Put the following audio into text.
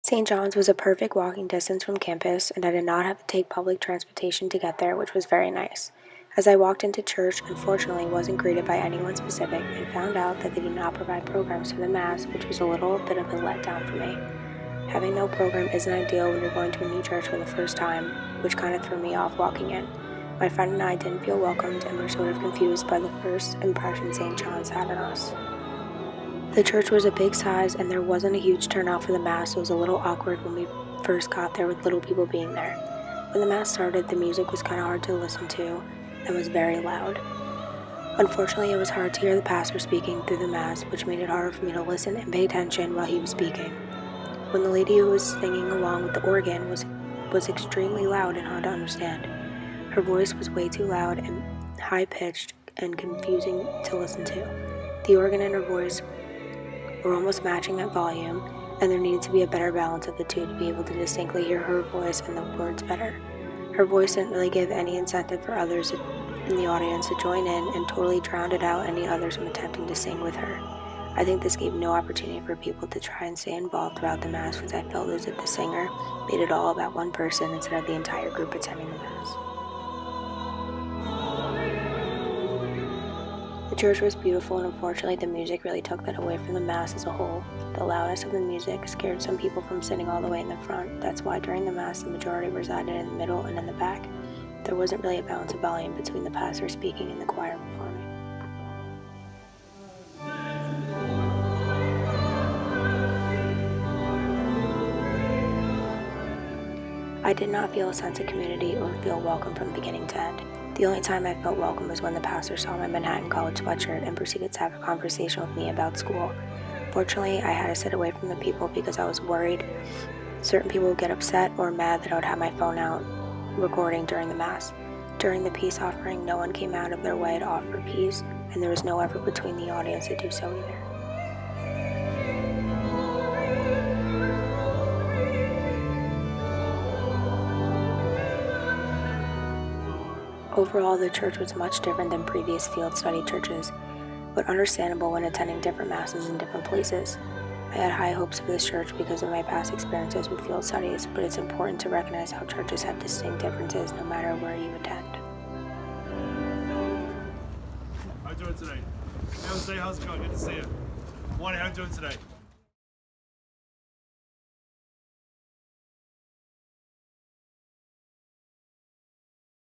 St. John's was a perfect walking distance from campus, and I did not have to take public transportation to get there, which was very nice. As I walked into church, unfortunately wasn't greeted by anyone specific and found out that they did not provide programs for the Mass, which was a little bit of a letdown for me. Having no program isn't ideal when you're going to a new church for the first time, which kind of threw me off walking in. My friend and I didn't feel welcomed and were sort of confused by the first impression St. John's had on us. The church was a big size and there wasn't a huge turnout for the Mass, so it was a little awkward when we first got there with little people being there. When the Mass started, the music was kind of hard to listen to and was very loud. Unfortunately, it was hard to hear the pastor speaking through the Mass, which made it harder for me to listen and pay attention while he was speaking. When the lady who was singing along with the organ was extremely loud and hard to understand. Her voice was way too loud and high-pitched and confusing to listen to. The organ and her voice were almost matching at volume, and there needed to be a better balance of the two to be able to distinctly hear her voice and the words better. Her voice didn't really give any incentive for others in the audience to join in and totally drowned out any others from attempting to sing with her. I think this gave no opportunity for people to try and stay involved throughout the Mass, because I felt as if the singer made it all about one person instead of the entire group attending the Mass. The church was beautiful, and unfortunately the music really took that away from the Mass as a whole. The loudness of the music scared some people from sitting all the way in the front. That's why during the Mass the majority resided in the middle and in the back. There wasn't really a balance of volume between the pastor speaking and the choir performing. I did not feel a sense of community or feel welcome from beginning to end. The only time I felt welcome was when the pastor saw my Manhattan College sweatshirt and proceeded to have a conversation with me about school. Fortunately, I had to sit away from the people because I was worried certain people would get upset or mad that I would have my phone out recording during the Mass. During the peace offering, no one came out of their way to offer peace, and there was no effort between the audience to do so either. Overall, the church was much different than previous field study churches, but understandable when attending different Masses in different places. I had high hopes for this church because of my past experiences with field studies, but it's important to recognize how churches have distinct differences no matter where you attend. How are you doing today? Hey, Jose, how's it going? Good to see you. How are you doing today?